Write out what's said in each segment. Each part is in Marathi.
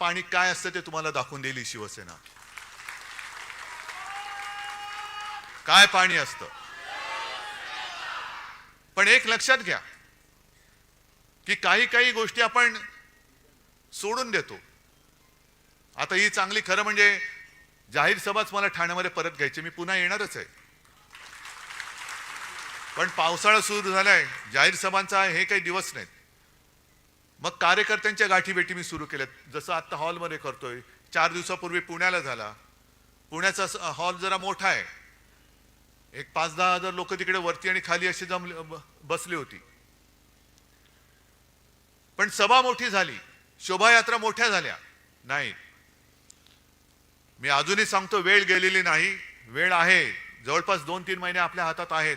पाणी काय असतं ते तुम्हाला दाखवून देईल शिवसेना. काय पाणी असतं. पण एक लक्षात घ्या की काही गोष्टी आपण सोडून देतो. आता ही चांगली खरं म्हणजे जाहीर सभाच मला ठाण्यामध्ये परत घ्यायची, मी पुन्हा येणारच आहे. पण पावसाळा सुरू झालाय, जाहीर सभांचा हे काही दिवस नाहीत. मग कार्यकर्त्यांच्या गाठीभेटी मी सुरू केल्यात, जसं आता हॉलमध्ये करतोय. 4 दिवसापूर्वी पुण्याला झाला. पुण्याचा हॉल जरा मोठा आहे, एक 5-10 हजार लोक तिकडे वरती आणि खाली अशी बसली होती. पण सभा मोठी झाली, शोभायात्रा मोठ्या झाल्या नाही. मी अजूनही सांगतो, वेळ गेलेली नाही, वेळ आहे. जवळपास 2-3 महिने आपल्या हातात आहेत.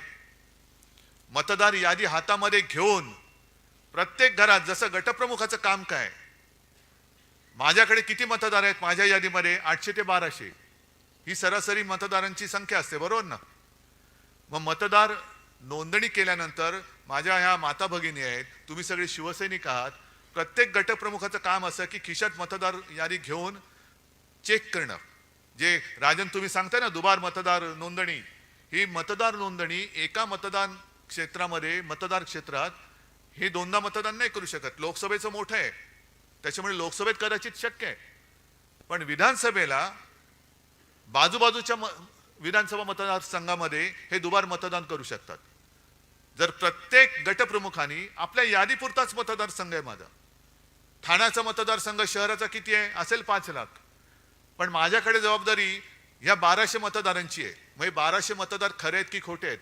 मतदार यादी हातामध्ये घेऊन प्रत्येक घरात, जसं गटप्रमुखाचं काम काय, माझ्याकडे किती मतदार आहेत माझ्या यादीमध्ये 800 ते 1200 ही सरासरी मतदारांची संख्या असते, बरोबर ना. मग मतदार नोंदणी केल्यानंतर माझ्या ह्या माता भगिनी आहेत, तुम्ही सगळे शिवसैनिक आहात. प्रत्येक गटप्रमुखाचं काम असं की खिशात मतदार यादी घेऊन चेक करणं. जे राजन तुम्ही सांगताय ना दुबार मतदार नोंदणी, ही मतदार नोंदणी एका मतदान क्षेत्रामध्ये, मतदार क्षेत्रात हे 2दा मतदान नाही करू शकत. लोकसभेचं मोठं आहे त्याच्यामुळे लोकसभेत कदाचित शक्य आहे, पण विधानसभेला बाजूबाजूच्या विधानसभा मतदारसंघामध्ये हे दुबार मतदान करू शकतात. जर प्रत्येक गटप्रमुखांनी आपल्या यादीपुरताच मतदारसंघ आहे माझा, ठाण्याचा मतदारसंघ शहराचा किती आहे असेल 5 लाख, पण माझ्याकडे जबाबदारी या 1200 मतदारांची आहे. मग 1200 मतदार खरे आहेत की खोटे आहेत,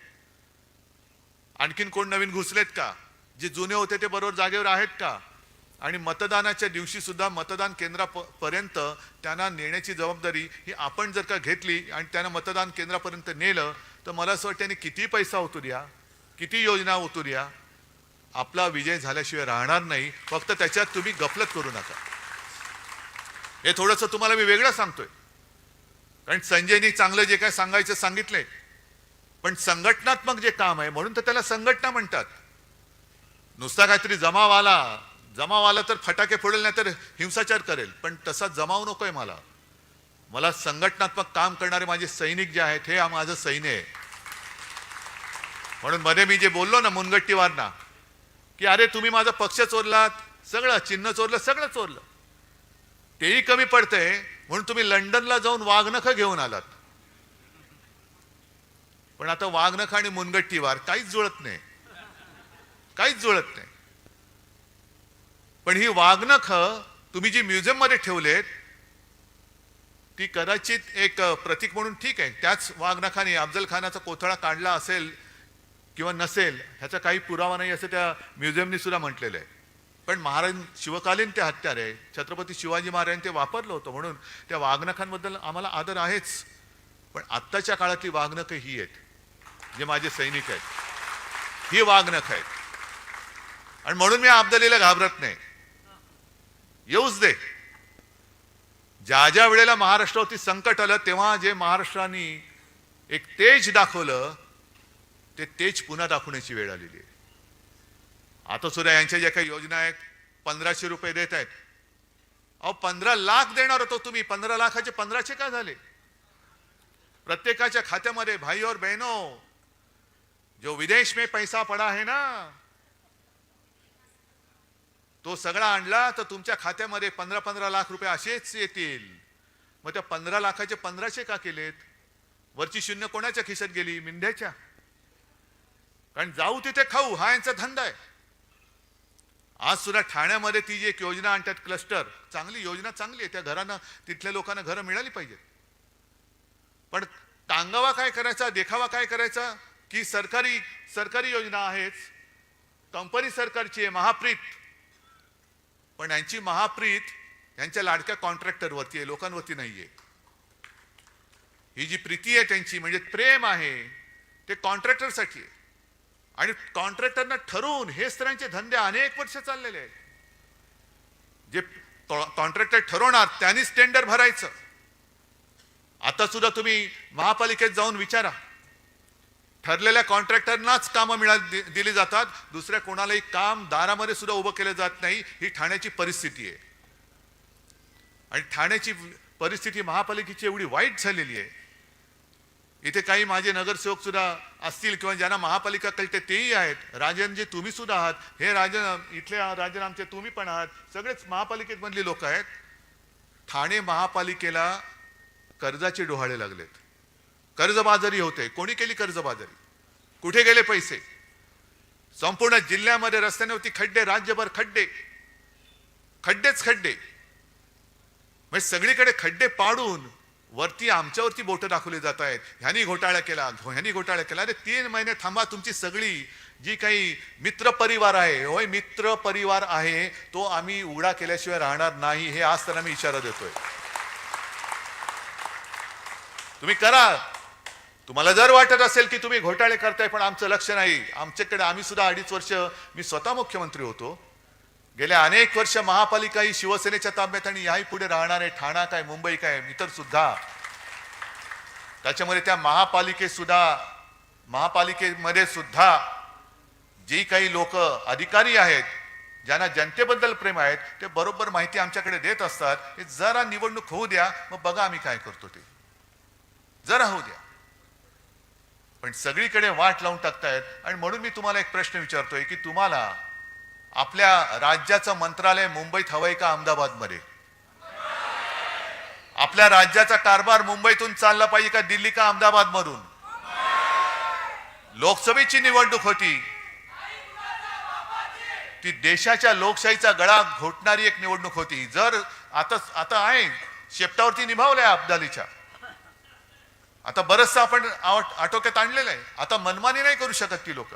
आणखीन कोण नवीन घुसलेत का, जे जुने होते ते बरोबर जागेवर आहेत का, आणि मतदानाच्या दिवशी सुद्धा मतदान केंद्रापर्यंत त्यांना नेण्याची जबाबदारी ही आपण जर का घेतली आणि त्यांना मतदान केंद्रापर्यंत नेलं तर मला असं वाटतं त्यांनी किती पैसा होतो द्या, किती योजना होतो द्या, आपला विजय झाल्याशिवाय राहणार नाही. फक्त त्याच्यात तुम्ही गफलत करू नका. हे थोडंसं तुम्हाला मी वेगळं सांगतोय, कारण संजयनी चांगलं जे काय सांगायचं सांगितलंय, पण संघटनात्मक जे काम आहे म्हणून तर त्याला संघटना म्हणतात. नुसता काहीतरी जमाव आला तर फटाके फोडेल, नाही तर हिंसाचार करेल, पण तसा जमाव नकोय मला. मला संघटनात्मक काम करणारे माझे सैनिक जे आहेत हे माझं सैन्य आहे. म्हणून मध्ये मी जे बोललो ना मुनगट्टीवारना की अरे तुम्ही माझा पक्ष चोरलात, सगळं चिन्ह चोरलं, सगळं चोरलं, तेही कमी पडतंय म्हणून तुम्ही लंडनला जाऊन वाघनखं घेऊन आलात. पण आता वाघनखं आणि मुनगट्टीवार काहीच जुळत नाही, काहीच जुळत नाही. पण ही वाघनखं तुम्ही जी म्युझियम मध्ये ठेवलेत ती कदाचित एक प्रतीक म्हणून ठीक आहे. त्याच वाघनखाने अफजल खानाचा कोथळा काढला असेल किंवा नसेल ह्याचा काही पुरावा नाही असं त्या म्युझियमनी सुद्धा म्हटलेलं आहे. पण महाराज शिवकालीन ते हत्यार आहे, छत्रपती शिवाजी महाराजांनी ते वापरलं होतं, म्हणून त्या वाघनखांबद्दल आम्हाला आदर आहेच. पण आत्ताच्या काळातली वाघनखं ही आहेत जे माझे सैनिक आहेत, ही वाघनखं आहेत. आणि म्हणून मी अब्दालीला घाबरत नाही. येऊच दे. ज्या वेळेला महाराष्ट्रावरती संकट आलं तेव्हा जे महाराष्ट्राने एक तेज दाखवलं ते तेज पुन्हा दाखवण्याची वेळ आलेली आहे. आता सुद्धा यांच्या ज्या काही योजना आहेत 1500 रुपये देत आहेत. अहो 15 लाख देणार होतो तुम्ही, 15 लाखाचे 1500 का झाले? प्रत्येकाच्या खात्यामध्ये भाई और बहनों, जो विदेश में पैसा पड़ा है ना तो सगळा आणला तर तुमच्या खात्यामध्ये 15-15 लाख रुपये असेच येतील. मग त्या 15 लाखाचे 1500 का केलेत? वरची शून्य कोणाच्या खिशात गेली? मिंढ्याच्या. कारण जाऊ तिथे खाऊ हा यांचा धंदा आहे. आज सुद्धा ठाण्यामध्ये ती जी एक योजना आणतात क्लस्टर, चांगली योजना, चांगली आहे. त्या घरांना, तिथल्या लोकांना घरं मिळाली पाहिजेत. पण टांगावा काय करायचा, देखावा काय करायचा की सरकारी योजना आहेच, कंपनी सरकारची आहे, महाप्रीत. पण यांची महाप्रीत यांच्या लाडक्या कॉन्ट्रॅक्टरवरती आहे, लोकांवरती नाहीये. ही जी प्रीती आहे त्यांची, म्हणजे प्रेम आहे, ते कॉन्ट्रॅक्टरसाठी आहे. आणि कॉन्ट्रॅक्टरना ठरवून हे स्त्रियांचे धंदे अनेक वर्ष चाललेले आहेत. जे कॉन्ट्रॅक्टर ठरवणार त्यांनीच टेंडर भरायचं. आता सुद्धा तुम्ही महापालिकेत जाऊन विचारा, ठरलेल्या कॉन्ट्रॅक्टरनाच कामं दिली जातात, दुसऱ्या कोणालाही काम दारामध्ये सुद्धा उभं केलं जात नाही. ही ठाण्याची परिस्थिती आहे. आणि ठाण्याची परिस्थिती महापालिकेची एवढी वाईट झालेली आहे. इथे काही माझे नगरसेवक सुद्धा असतील किंवा ज्यांना महापालिका कळते तेही आहेत. राजनजी तुम्ही सुद्धा आहात, हे राजन इथले राजन आमचे तुम्ही पण आहात, सगळेच महापालिकेत मधली लोक आहेत. ठाणे महापालिकेला कर्जाचे डोहाळे लागलेत, कर्जबाजारी होते. कोणी केली कर्जबाजारी? कुठे गेले पैसे? संपूर्ण जिल्ह्यामध्ये रस्त्यांवरती खड्डे, राज्यभर खड्डे, खड्डेच खड्डे. म्हणजे सगळीकडे खड्डे पाडून वरती आमच्यावरती बोटं दाखवली जात आहेत. ह्यानी घोटाळा केला, ह्यानी घोटाळा केला. अरे 3 महिने थांबा. तुमची सगळी जी काही मित्र परिवार आहे, होय मित्र परिवार आहे, तो आम्ही उघडा केल्याशिवाय राहणार नाही, हे आज त्यांना मी इशारा देतोय. तुम्ही करा. तुम्हाला जर वाटत असेल की तुम्ही घोटाळे करताय पण आमचं लक्ष नाही, आमच्याकडे आम्ही सुद्धा 2.5 वर्ष मी स्वतः मुख्यमंत्री होतो. गेल्या अनेक वर्ष महापालिका ही शिवसेनेच्या ताब्यात आणि याही पुढे राहणार आहे. ठाणा काय, मुंबई काय, इतर सुद्धा. त्याच्यामुळे त्या महापालिकेमध्ये सुद्धा जी काही लोक अधिकारी आहेत, ज्यांना जनतेबद्दल प्रेम आहेत, ते बरोबर माहिती आमच्याकडे देत असतात. हे जरा निवडणूक होऊ द्या, मग बघा आम्ही काय करतो ते. जरा होऊ द्या. पण सगळीकडे वाट लावून टाकतायत. आणि म्हणून मी तुम्हाला एक प्रश्न विचारतोय की तुम्हाला आपल्या राज्याचं मंत्रालय मुंबईत हवंय का अहमदाबादमध्ये? आपल्या राज्याचा कारभार मुंबईतून चालला पाहिजे का दिल्ली का अहमदाबाद मधून? लोकसभेची निवडणूक होती, ती देशाच्या लोकशाहीचा गळा घोटणारी एक निवडणूक होती. जर आता आहे शेपटावरती निभावलंय अब्दालीच्या, आता बरचसं आपण आटोक्यात आणलेलं आहे. आता मनमानी नाही करू शकत ती लोक.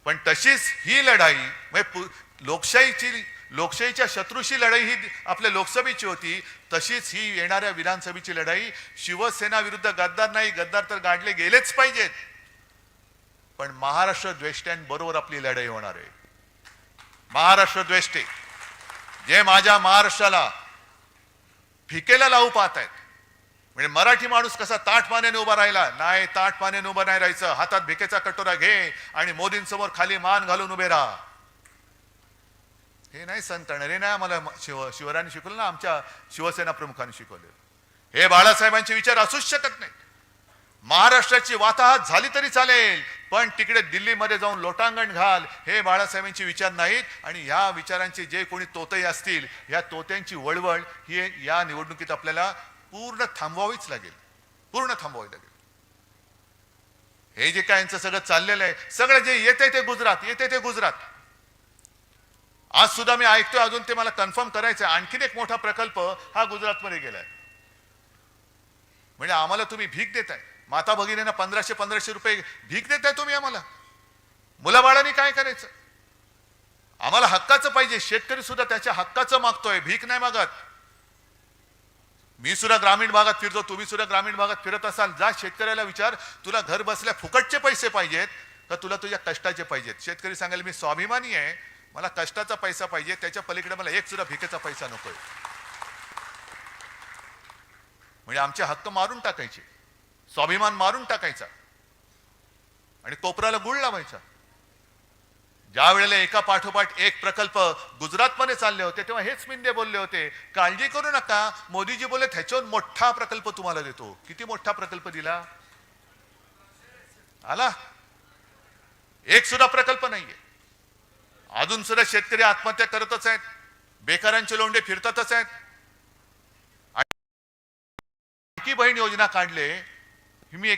पण तशीच ही लढाई म्हणजे लोकशाहीच्या शत्रूशी लढाई ही आपल्या लोकसभेची होती, तशीच ही येणाऱ्या विधानसभेची लढाई शिवसेना विरुद्ध गद्दार नाही. गद्दार तर गाडले गेलेच पाहिजेत, पण महाराष्ट्र द्वेष्ट्यांबरोबर आपली लढाई होणार आहे. महाराष्ट्र द्वेष्टे जे माझ्या महाराष्ट्राला फिकेला लावू पाहत आहेत. म्हणजे मराठी माणूस कसा ताठ पाण्याने उभा राहिला नाही, ताठ पाण्याने उभं नाही राहायचं. हातात भिकेचा कटोरा घे आणि मोदींसमोर खाली मान घालून उभे राहा. हे नाही संत हे नाही आम्हाला शिवरायांनी शिकवलं ना, आमच्या शिवसेना प्रमुखांनी शिकवले. हे बाळासाहेबांचे विचार असूच शकत नाही. महाराष्ट्राची वाताहत झाली तरी चालेल, पण तिकडे दिल्लीमध्ये जाऊन लोटांगण घाल, हे बाळासाहेबांचे विचार नाहीत. आणि या विचारांचे जे कोणी तोते असतील, या तोत्यांची वळवळ ही या निवडणुकीत आपल्याला पूर्ण थांबवावीच लागेल, पूर्ण थांबवावी लागेल. हे जे काय यांचं सगळं चाललेलं आहे, सगळं जे येते ते गुजरात. आज सुद्धा मी ऐकतोय, अजून ते मला कन्फर्म करायचं आहे, आणखीन एक मोठा प्रकल्प हा गुजरातमध्ये गेलाय. म्हणजे आम्हाला तुम्ही भीक देताय, माता भगिनींना 1500 रुपये भीक देताय तुम्ही आम्हाला. मुलाबाळांनी काय करायचं? आम्हाला हक्काचं पाहिजे. शेतकरी सुद्धा त्याच्या हक्काचं मागतोय, भीक नाही मागत. मी सुद्धा ग्रामीण भागात फिरतो, तुम्ही सुद्धा ग्रामीण भागात फिरत असाल. जा शेतकऱ्याला विचार, तुला घर बसल्या फुकटचे पैसे पाहिजेत का तुला तुझ्या कष्टाचे पाहिजेत? शेतकरी सांगेल मी स्वाभिमानी आहे, मला कष्टाचा पैसा पाहिजे, त्याच्या पलीकडे मला एक सुद्धा भिकेचा पैसा नकोय. म्हणजे आमचे हक्क मारून टाकायचे, स्वाभिमान मारून टाकायचा आणि कोपराला गुळ लावायचा. ज्या वेळेला एका पाठोपाठ एक प्रकल्प गुजरातमध्ये चालले होते, तेव्हा हेच मिंदे बोलले होते, काळजी करू नका, मोदीजी बोलले ह्याच्यावर मोठा प्रकल्प तुम्हाला देतो. किती मोठा प्रकल्प दिला? आला? एक सुद्धा प्रकल्प नाहीये. अजून सुद्धा शेतकरी आत्महत्या करतच आहेत, बेकारांचे लोंढे फिरतातच आहेत. लाडकी बहीण योजना काढले. मी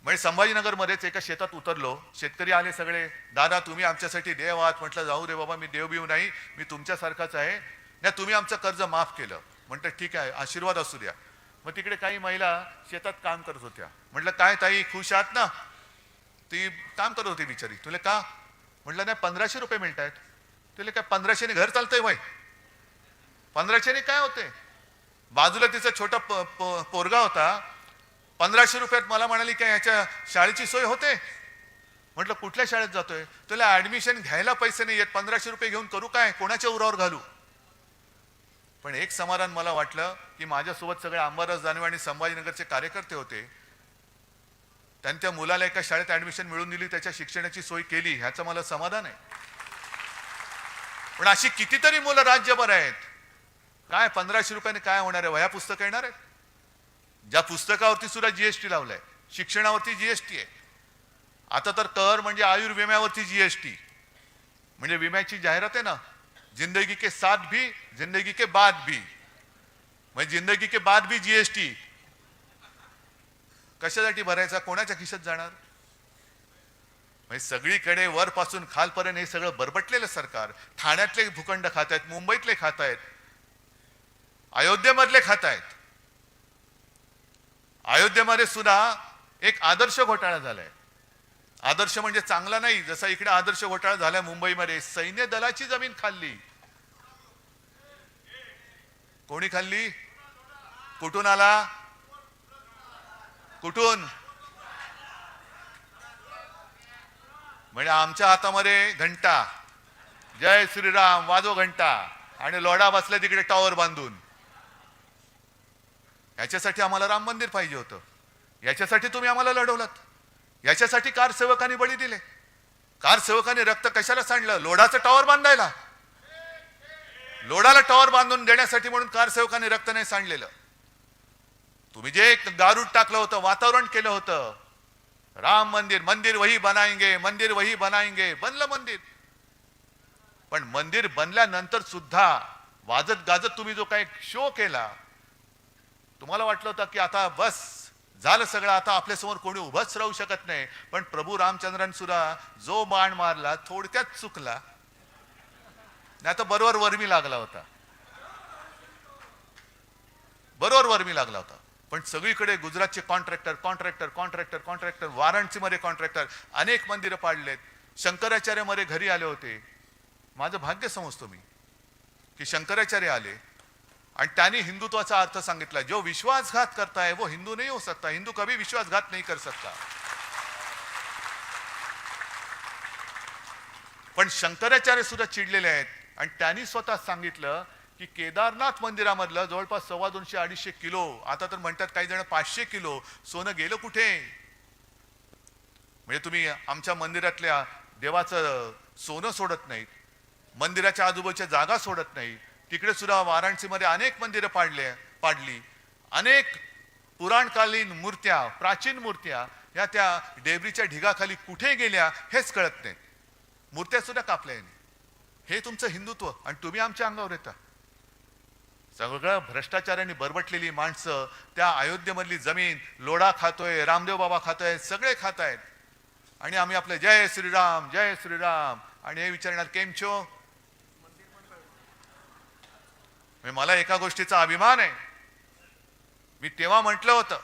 म्हणजे संभाजीनगरमध्येच एका शेतात उतरलो, शेतकरी आले सगळे, दादा तुम्ही आमच्यासाठी देव आहात. म्हटलं जाऊ दे बाबा, मी देव बिव नाही, मी तुमच्यासारखाच आहे. नाही तुम्ही आमचं कर्ज माफ केलं. म्हटलं ठीक आहे, आशीर्वाद असू द्या. मग तिकडे काही महिला शेतात काम करत होत्या. म्हटलं काय ताई खुश आहात ना? ती काम करत होती बिचारी. तुला का? म्हटलं नाही 1500 रुपये मिळत आहेत. तुला काय 1500ने घर चालतंय वय? 1500ने काय होते? बाजूला तिचा छोटा पोरगा होता, 1500 रुपयात मला म्हणाली काय याच्या शाळेची सोय होते? म्हटलं कुठल्या शाळेत जातोय? तुला ऍडमिशन घ्यायला पैसे नाही येत, 1500 रुपये घेऊन करू काय? कोणाच्या उरावर घालू? पण एक समाधान मला वाटलं की माझ्यासोबत सगळे अंबादास दानवे आणि संभाजीनगरचे कार्यकर्ते होते. त्यांच्या मुलाला एका शाळेत ऍडमिशन मिळवून दिली, त्याच्या शिक्षणाची सोय केली, ह्याचं मला समाधान आहे. पण अशी कितीतरी मुलं राज्यभर आहेत काय 1500 रुपयाने काय होणार आहे? वह्या पुस्तकं येणार आहेत? ज्या पुस्तकावरती सुद्धा जीएसटी लावलाय, शिक्षणावरती जीएसटी आहे. आता तर कर म्हणजे आयुर्विम्यावरती जीएसटी, म्हणजे विम्याची जाहिरात आहे ना, जिंदगी के साथ भी जिंदगी के बाद भी, म्हणजे जिंदगी के बाद भी जीएसटी. कशासाठी भरायचा? कोणाच्या खिशात जाणार? म्हणजे सगळीकडे वरपासून खालपर्यंत हे सगळं बरबटलेलं सरकार. ठाण्यातले भूखंड खात आहेत, मुंबईतले खात आहेत, अयोध्येमधले खात आहेत. अयोध्येमध्ये सुद्धा एक आदर्श घोटाळा झालाय. आदर्श म्हणजे चांगला नाही, जसा इकडे आदर्श घोटाळा झालाय मुंबईमध्ये. सैन्य दलाची जमीन खाल्ली. कोणी खाल्ली? कुठून आला? कुठून? म्हणजे आमच्या हातामध्ये घंटा, जय श्रीराम वाजो घंटा, आणि लोढा बसला तिकडे टॉवर बांधून. याच्यासाठी आम्हाला राम मंदिर पाहिजे होतं, याच्यासाठी तुम्ही आम्हाला लढवलात, याच्यासाठी कारसेवकांनी बळी दिले. कारसेवकांनी रक्त कशाला सांडलं? लोढाचं टॉवर बांधायला. लोढाला टॉवर बांधून देण्यासाठी म्हणून कारसेवकांनी रक्त नाही सांडलेलं. तुम्ही जे गारूड टाकलं होतं, वातावरण केलं होतं, राम मंदिर, मंदिर वही बनाएंगे, मंदिर वही बनाएंगे, बनलं मंदिर. पण मंदिर बनल्यानंतर सुद्धा वाजत गाजत तुम्ही जो काही शो केला, तुम्हाला वाटलं होतं की आता बस झालं सगळं, आता आपल्यासमोर कोणी उभंच राहू शकत नाही. पण प्रभू रामचंद्रांनी सुद्धा जो बाण मारला थोडक्यात चुकला, नाही तर बरोबर वर्मी लागला होता, बरोबर वर्मी लागला होता. पण सगळीकडे गुजरातचे कॉन्ट्रॅक्टर कॉन्ट्रॅक्टर कॉन्ट्रॅक्टर कॉन्ट्रॅक्टर, वाराणसीमध्ये कॉन्ट्रॅक्टर, अनेक मंदिरं पाडलेत. शंकराचार्य मध्ये घरी आले होते. माझं भाग्य समजतो मी की शंकराचार्य आले आणि त्यांनी हिंदुत्वाचा अर्थ सांगितला. जो विश्वासघात करता है वो हिंदू नहीं हो सकता, हिंदू कभी विश्वासघात नहीं कर सकता. पण शंकराचार्य सुद्धा चिडलेले आहेत आणि त्यांनी स्वतः सांगितलं की केदारनाथ मंदिरामधलं जवळपास 250-250 किलो, आता तर म्हणतात काही जण 500 किलो सोनं गेलं कुठे? म्हणजे तुम्ही आमच्या मंदिरातल्या देवाचं सोनं सोडत नाहीत, मंदिराच्या आजूबाजूच्या जागा सोडत नाही. तिकडे सुद्धा वाराणसीमध्ये अनेक मंदिरं पाडली. अनेक पुराणकालीन मूर्त्या, प्राचीन मूर्त्या या त्या डेबरीच्या ढिगाखाली कुठे गेल्या हेच कळत नाही. मूर्त्या सुद्धा कापल्या. हे तुमचं हिंदुत्व आणि तुम्ही आमच्या अंगावर येता. सगळं भ्रष्टाचाराने बरबटलेली माणसं त्या अयोध्येमधली जमीन लोढा खातोय, रामदेव बाबा खातोय, सगळे खात आहेत. आणि आम्ही आपले जय श्रीराम जय श्रीराम आणि हे विचारणार केम छो? मला एका गोष्टीचा अभिमान आहे. मी तेव्हा म्हटलं होतं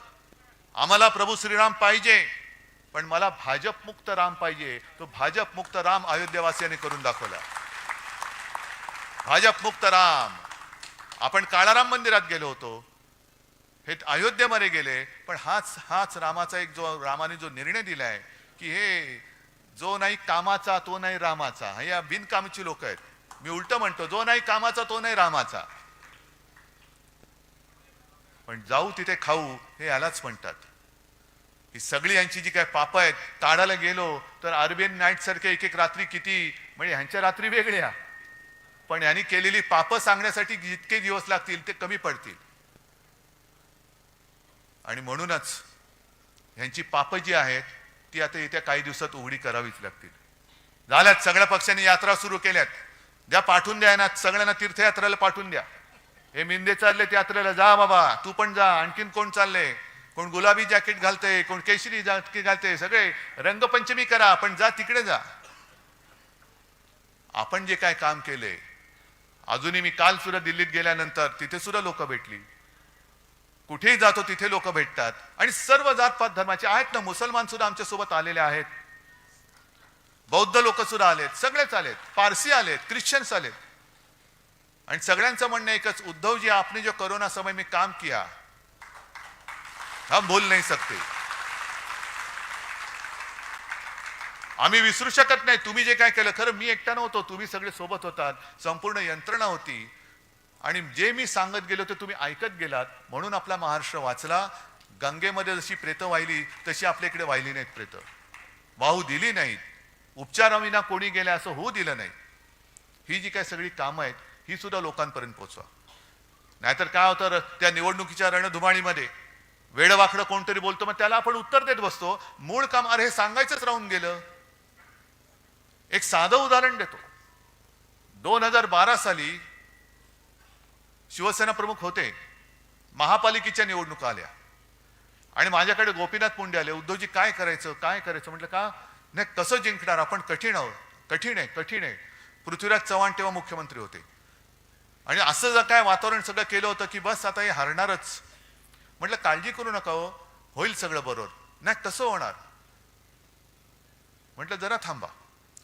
आम्हाला प्रभू श्रीराम पाहिजे, पण मला भाजप मुक्त राम पाहिजे. तो भाजप मुक्त राम अयोध्येवासियांनी करून दाखवला. भाजप मुक्त राम. आपण काळाराम मंदिरात गेलो होतो, हे अयोध्येमध्ये गेले, पण हाच रामाचा एक जो रामाने जो निर्णय दिलाय की हे जो नाही कामाचा तो नाही रामाचा, हे या बिनकामाची लोक आहेत. मी उलट म्हणतो, जो नाही कामाचा तो नाही रामाचा. पण जाऊ तिथे खाऊ हे यालाच म्हणतात. ही सगळी यांची जी काय पाप आहेत, ताडाला गेलो तर अरबियन नाईट सारखे एक एक रात्री किती, म्हणजे ह्यांच्या रात्री वेगळ्या, पण यांनी केलेली पापं सांगण्यासाठी जितके दिवस लागतील ते कमी पडतील. आणि म्हणूनच ह्यांची पापं जी आहेत ती आता येत्या काही दिवसात उघडी करावीच लागतील. झाल्यात सगळ्या पक्षांनी यात्रा सुरू केल्यात. द्या पाठवून द्या ना, सगळ्यांना तीर्थयात्रेला पाठवून द्या. हे मिंदे चालले यात्रेला, जा बाबा तू पण जा. आणखीन कोण चालले? कोण गुलाबी जॅकेट घालते, कोण केशरी जॅकेट घालते, सगळे रंगपंचमी करा, पण जा तिकडे जा. आपण जे काय काम केले, अजूनही मी काल सुद्धा दिल्लीत गेल्यानंतर तिथे सुद्धा लोक भेटली. कुठेही जातो तिथे लोक भेटतात आणि सर्व जातपात धर्माचे आहेत ना. मुसलमान सुद्धा आमच्या सोबत आलेले आहेत, बौद्ध लोक सुद्धा आलेत, सगळेच आलेत, पारसी आलेत, ख्रिश्चन्स आलेत. आणि सगळ्यांचं म्हणणं एकच, उद्धव जी आपने जो कोरोना समय में काम किया हम भूल नहीं सकते. आम्ही विसरू शकत नाही तुम्ही जे काय केलं. खरं मी एकटा नव्हतो, तुम्ही सगळे सोबत होतात, संपूर्ण यंत्रणा होती. आणि जे मी सांगत गेलो ते तुम्ही ऐकत गेलात, म्हणून आपला महाराष्ट्र वाचला. गंगेमध्ये जशी प्रेतं वाहिली तशी आपल्या इकडे वाहिली नाहीत प्रेतं, वाहू दिली नाहीत. उपचाराविना कोणी गेले असं होऊ दिलं नाही. ही जी काय सगळी कामं आहेत ही सुद्धा लोकांपर्यंत पोहोचवा. नाहीतर काय होतं, त्या निवडणुकीच्या रणधुमाळीमध्ये वेडवाकडं कोणतरी बोलतो, मग त्याला आपण उत्तर देत बसतो. मूळ काम अरे हे सांगायचंच राहून गेलं. एक साधं उदाहरण देतो. 2012 साली शिवसेना प्रमुख होते, महापालिकेच्या निवडणुका आल्या आणि माझ्याकडे गोपीनाथ मुंडे आले. उद्धवजी काय करायचं काय करायचं म्हटलं. का नाही, कसं जिंकणार आपण, कठीण आहोत, कठीण आहे कठीण आहे. पृथ्वीराज चव्हाण तेव्हा मुख्यमंत्री होते आणि असं जर काय वातावरण सगळं केलं होतं की बस आता हे हारणारच. म्हटलं काळजी करू नका हो, होईल सगळं बरोबर. नाही कसं होणार म्हटलं, जरा थांबा.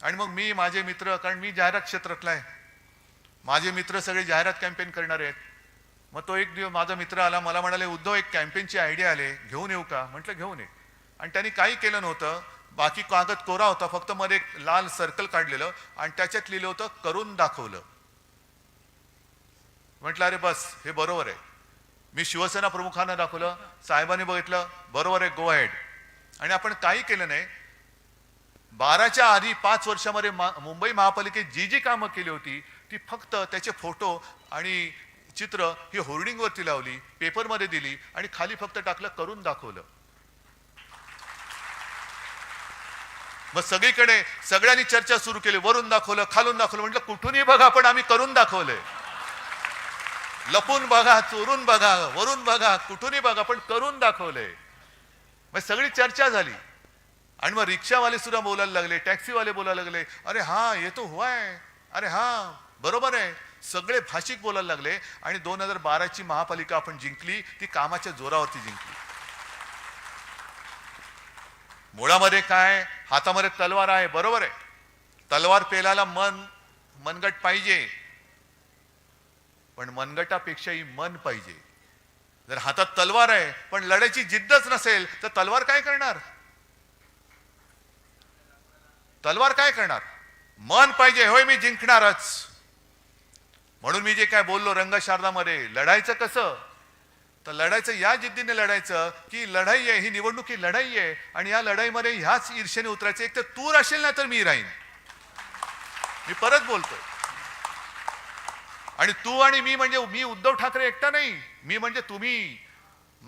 आणि मग मी माझे मित्र, कारण मी जाहिरात क्षेत्रातला आहे, माझे मित्र सगळे जाहिरात कॅम्पेन करणार आहेत. मग तो एक दिवस माझा मित्र आला, मला म्हणाले उद्धव एक कॅम्पेनची आयडिया आले, घेऊन येऊ का. म्हटलं घेऊन ये. आणि त्यांनी काही केलं नव्हतं, बाकी कागद कोरा होता, फक्त मध्ये एक लाल सर्कल काढलेलं आणि त्याच्यात लिहिलं होतं करून दाखवलं. म्हटलं अरे बस हे बरोबर आहे. मी शिवसेना प्रमुखांना दाखवलं, साहेबांनी बघितलं, बरोबर आहे, गो अहेड. आणि आपण काही केलं नाही. 12च्या आधी 5 वर्षामध्ये मुंबई महापालिकेत जी जी कामं केली होती ती फक्त त्याचे फोटो आणि चित्र ही होर्डिंगवरती लावली, पेपरमध्ये दिली आणि खाली फक्त टाकलं करून दाखवलं. मग सगळीकडे सगळ्यांनी चर्चा सुरू केली, वरून दाखवलं खालून दाखवलं. म्हटलं कुठूनही बघा पण आम्ही करून दाखवलंय. लपून बघा, चोरून बघा, वरून बघा, कुठूनही बघा पण करून दाखवलंय. मग सगळी चर्चा झाली आणि मग रिक्षावाले सुद्धा बोलायला लागले, टॅक्सीवाले बोलायला लागले, अरे हा ये तो हुआ है, अरे हा बरोबर आहे. सगळे भाषिक बोलायला लागले आणि 2012ची महापालिका आपण जिंकली, ती कामाच्या जोरावरती जिंकली. मुळामध्ये काय, हातामध्ये तलवार आहे, बरोबर आहे. तलवार पेलाला मनगट पाहिजे, पण मनगटापेक्षाही मन पाहिजे. जर हातात तलवार आहे पण लढायची जिद्दच नसेल तर तलवार काय करणार, तलवार काय करणार. मन पाहिजे, होय मी जिंकणारच. म्हणून मी जे काय बोललो रंगशारदामध्ये, लढायचं कसं, तर लढायचं या जिद्दीने लढायचं की लढाई आहे, ही निवडणूक ही लढाई आहे आणि या लढाईमध्ये ह्याच ईर्ष्येने उतरायचं. एक तर तू राहशील ना तर मी राहीन. मी परत बोलतोय. आणि तू आणि मी म्हणजे मी उद्धव ठाकरे एकटा नाही, मी म्हणजे तुम्ही,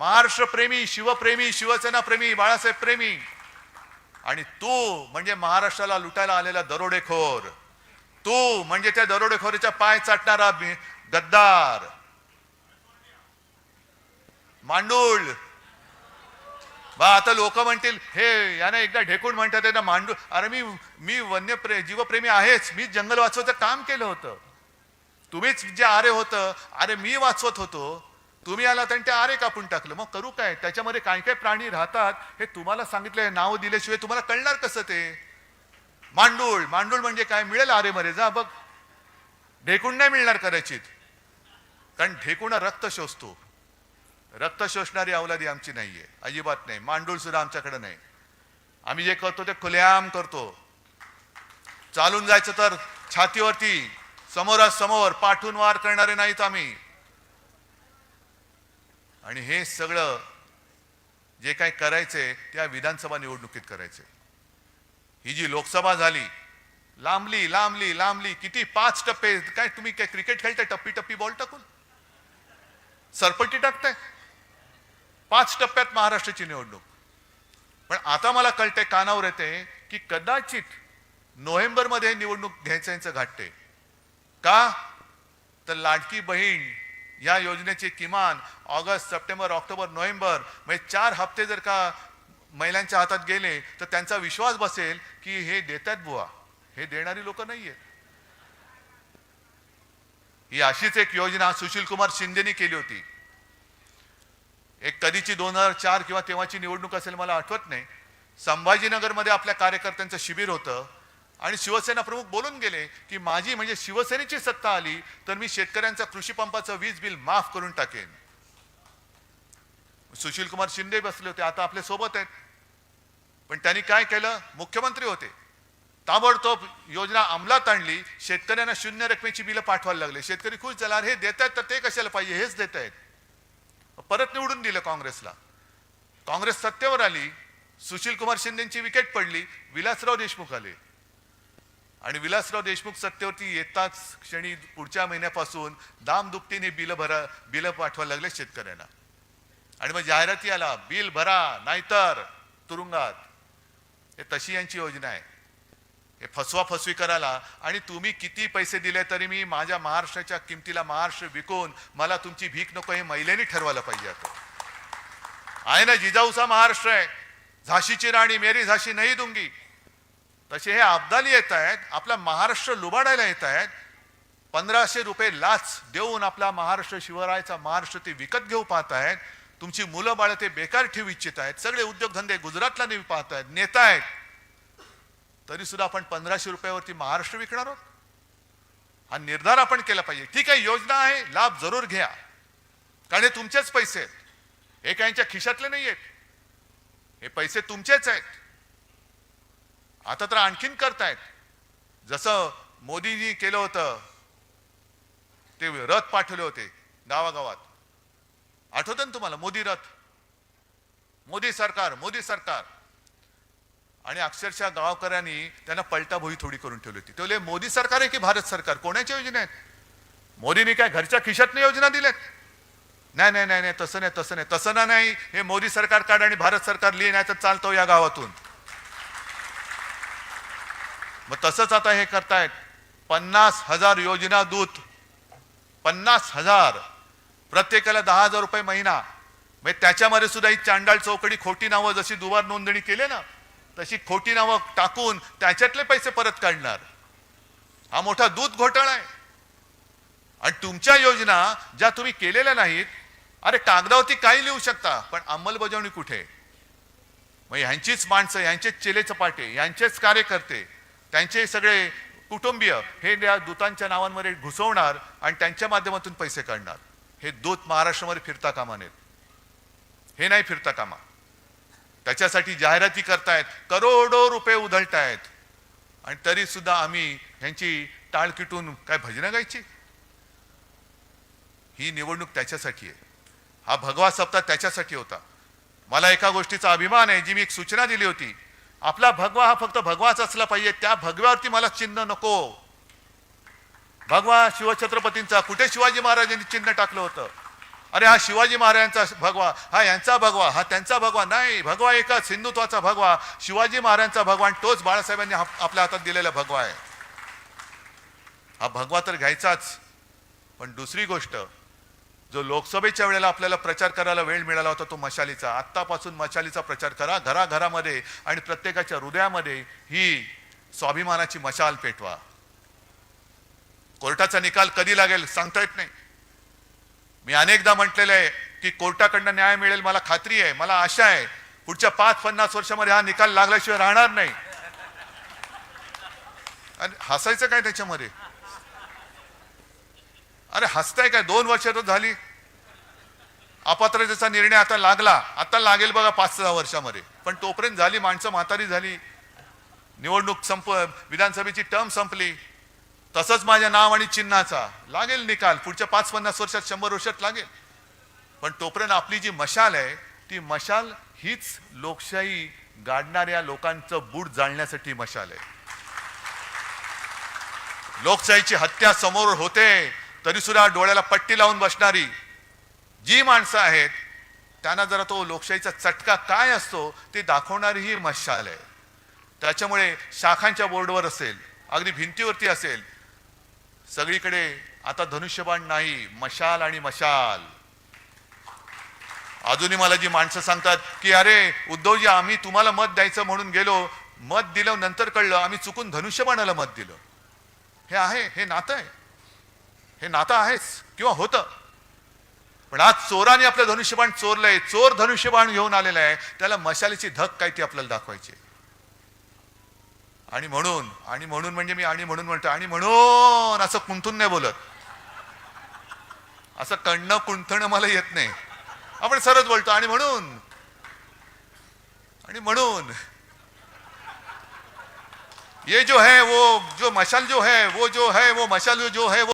महाराष्ट्र प्रेमी, शिवप्रेमी, शिवसेना प्रेमी, बाळासाहेब प्रेमी. आणि तू म्हणजे महाराष्ट्राला लुटायला आलेला दरोडेखोर, तू म्हणजे त्या दरोडेखोरीच्या पाय चाटणारा गद्दार, मांडूळ. बा आता लोक म्हणतील हे याने एकदा ढेकून म्हणतात ना मांडूळ. अरे मी जीवप्रेमी आहेच, मी जंगल वाचवायचं काम केलं होतं. तुम्हीच जे आरे होतं, अरे मी वाचवत होतो, तुम्ही आलात आणि ते आरे कापून टाकलं. मग करू काय, त्याच्यामध्ये काय काय प्राणी राहतात हे तुम्हाला सांगितलंय, नाव दिल्याशिवाय तुम्हाला कळणार कसं ते. मांडूळ, मांडूळ म्हणजे काय, मिळेल आरे मध्ये जा बघ. ढेकूण नाही मिळणार कदाचित, कारण ढेकूण रक्त शोषतो. रक्त शोषणारी अवलादी आमची नाहीये, अजिबात नाही. मांडूळ सुद्धा आमच्याकडे नाही. आम्ही जे करतो ते खुलेआम करतो. चालून जायचं तर छातीवरती, समोरासमोर, पाठून वार करणारे नाहीत आम्ही. आणि हे सगळं जे काही करायचंय त्या विधानसभा निवडणुकीत करायचंय. ही जी लोकसभा झाली, लांबली लांबली लांबली, किती 5 टप्पे. काय तुम्ही काय क्रिकेट खेळताय टप्पी टप्पी बॉल टाकून, सरपट्टी टाकताय. 5 टप्प्यात महाराष्ट्राची निवडणूक. पण आता मला कळतंय, कानावर येते की कदाचित नोव्हेंबरमध्ये निवडणूक घ्यायचं घाटते. का तर लाडकी बहीण या योजनेचे किमान ऑगस्ट, सप्टेंबर, ऑक्टोबर, नोव्हेंबर म्हणजे 4 हप्ते जर का महिलांच्या हातात गेले तर त्यांचा विश्वास बसेल की हे देतात बुवा, हे देणारी लोक नाहीये. ही अशीच एक योजना सुशील कुमार शिंदेनी केली होती. एक कधीची 2004 किंवा तेव्हाची निवडणूक असेल, मला आठवत नाही. संभाजीनगरमध्ये आपल्या कार्यकर्त्यांचं शिबिर होतं आणि शिवसेना प्रमुख बोलून गेले की माझी म्हणजे शिवसेनेची सत्ता आली तर मी शेतकऱ्यांचा कृषी पंपाचं वीज बिल माफ करून टाकेन. सुशील कुमार शिंदे बसले होते, आता आपल्या सोबत आहेत. पण त्यांनी काय केलं, मुख्यमंत्री होते, ताबडतोब योजना अंमलात आणली. शेतकऱ्यांना 0 रकमेची बिलं पाठवायला लागले. शेतकरी खुश झाला, हे देत आहेत तर ते कशाला पाहिजे, हेच देत आहेत. परत निवडून दिलं काँग्रेसला. काँग्रेस सत्तेवर आली, सुशील कुमार शिंदेची विकेट पडली, विलासराव देशमुख आले आणि विलासराव देशमुख सत्तेवरती येताच क्षणी पुढच्या महिन्यापासून दामदुपटीने बिल पाठवायला लागले शेतकऱ्यांना. आणि मग जाहिराती आला, बिल भरा नाहीतर तुरुंगात. हे तशी यांची योजना आहे. हे फसवी करायला. आणि तुम्ही किती पैसे दिले तरी मी माझ्या महाराष्ट्राच्या किमतीला महाराष्ट्र विकून मला तुमची भीक नको हे महिलांनी ठरवायला पाहिजे. आता आहे ना, जिजाऊचा महाराष्ट्र आहे, झाशीची राणी मेरी झाशी नाही दूंगी. तसे हे अब्दाली येत आहेत, आपला महाराष्ट्र लुबाडायला येत आहेत. 1500 रुपये लाच देऊन आपला महाराष्ट्र, शिवरायाचा महाराष्ट्र ते विकत घेऊ पाहत आहेत. तुमची मुलं बाळ ते बेकार ठेवू इच्छित आहेत. सगळे उद्योगधंदे गुजरातला नेऊ पाहत आहेत, नेता आहेत. तरी सुद्धा आपण 1500 रुपयावरती महाराष्ट्र विकणार आहोत. हा निर्धार आपण केला पाहिजे. ठीक आहे, योजना आहे, लाभ जरूर घ्या, कारण हे तुमचेच पैसे आहेत. हे काहींच्या खिशातले नाही आहेत, हे पैसे तुमचेच आहेत. आता तर आणखीन करतायत. जसं मोदींनी केलं होतं, ते रथ पाठवले होते गावागावात. आठवतं ना तुम्हाला, मोदी रथ, मोदी सरकार. आणि अक्षरशः गावकऱ्यांनी त्यांना पलटा भोई थोडी करून ठेवली होती. ते मोदी सरकार आहे की भारत सरकार, कोणाच्या योजना आहेत? मोदींनी काय घरच्या खिशातनं योजना दिल्यात? नाही, तसं नाही. हे मोदी सरकार काढ आणि भारत सरकार लिहि, नाही तर चालतो या गावातून. मग तसंच आता हे करतायत. 50,000 योजना दूत, 50,000, प्रत्येकाला 10,000 रुपये महिना. मग त्याच्यामध्ये सुद्धा ही चांडाळ चौकडी, खोटी नावं, जशी दुबार नोंदणी केली ना तशी खोटी नावं टाकून त्याच्यातले पैसे परत काढणार. हा मोठा दूत घोटाळा आहे. आणि तुमच्या योजना ज्या तुम्ही केलेल्या नाहीत, अरे कागदावरती काही लिहू शकता, पण अंमलबजावणी कुठे? मग ह्यांचीच माणसं, ह्यांचेच चेले चपाटे, ह्यांचेच कार्यकर्ते, त्यांचे सगळे कुटुंबीय हे या दूतांच्या नावांमध्ये घुसवणार आणि त्यांच्या माध्यमातून पैसे काढणार. हे दूत महाराष्ट्रामध्ये फिरता कामा नयेत. हे नाही फिरता कामा. त्याच्यासाठी जाहिराती करतायत, करोडो रुपये उधळतायत. आणि तरी सुद्धा आम्ही ह्यांची टाळ किटून काय भजनं गायची? ही निवडणूक त्याच्यासाठी आहे. हा भगवा सप्ताह त्याच्यासाठी होता. मला एका गोष्टीचा अभिमान आहे, जी मी एक सूचना दिली होती. आपला भगवा हा फक्त भगवाच असला पाहिजे. त्या भगव्यावरती मला चिन्ह नको. भगवा शिवछत्रपतींचा, कुठे शिवाजी महाराजांनी चिन्ह टाकलं होतं? अरे हा शिवाजी महाराजांचा भगवा, हा यांचा भगवा, हा त्यांचा भगवा नाही. भगवा एकच, हिंदुत्वाचा भगवा, शिवाजी महाराजांचा भगवा, आणि तोच बाळासाहेबांनी आपल्या हातात दिलेला भगवा आहे. हा भगवा तर घ्यायचाच. पण दुसरी गोष्ट, जो लोकसभेच्या वेळेला आपल्याला प्रचार करायला वेळ मिळाला होता तो मशालीचा. आत्तापासून मशालीचा प्रचार करा, घराघरामध्ये आणि प्रत्येकाच्या हृदयामध्ये ही स्वाभिमानाची मशाल पेटवा. कोर्टाचा निकाल कधी लागेल सांगता येत नाही. मी अनेकदा म्हटलेलं आहे की कोर्टाकडनं न्याय मिळेल, मला खात्री आहे, मला आशा आहे. पुढच्या 5-50 वर्षामध्ये हा निकाल लागल्याशिवाय राहणार नाही. आणि हसायचं काय त्याच्यामध्ये? अरे हसताय काय? 2 वर्ष तर झाली. अपात्रतेचा निर्णय आता लागला, आता लागेल बघा 5-6 वर्षामध्ये. पण तोपर्यंत झाली, माणसं म्हातारी झाली, निवडणूक विधानसभेची टर्म संपली. तसंच माझ्या नाव आणि चिन्हाचा लागेल निकाल पुढच्या 5-50 वर्षात, 100 वर्षात लागेल. पण तोपर्यंत आपली जी मशाल आहे, ती मशाल हीच लोकशाही गाडणाऱ्या लोकांचं बूट जाळण्यासाठी मशाल आहे. लोकशाहीची हत्या समोर होते तरी सुद्धा डोळ्याला पट्टी लावून बसणारी जी माणसं आहेत, त्यांना जरा तो लोकशाहीचा चटका काय असतो ते दाखवणारी ही मशाल आहे. त्याच्यामुळे शाखांच्या बोर्डवर असेल, अगदी भिंतीवरती असेल, सगळीकडे आता धनुष्यबाण नाही, मशाल आणि मशाल. अजूनही मला जी माणसं सांगतात की अरे उद्धवजी, आम्ही तुम्हाला मत द्यायचं म्हणून गेलो, मत दिलं, नंतर कळलं आम्ही चुकून धनुष्यबाणाला मत दिलं. हे आहे, हे नातं आहे, हे नातं आहेच किंवा होतं. पण आज चोराने आपलं धनुष्यबाण चोरलंय, चोर धनुष्यबाण घेऊन आलेला आहे, त्याला मशालीची धक काय ती आपल्याला दाखवायची. आणि म्हणून म्हणजे मी आणि म्हणून म्हणतो, आणि म्हणून असं कुंथून नाही बोलत, असं कणणं कुंथणं मला येत नाही. आपण सरळ बोलतो आणि म्हणून ये जो है वो जो मशाल जो है वो मशाल जो है वो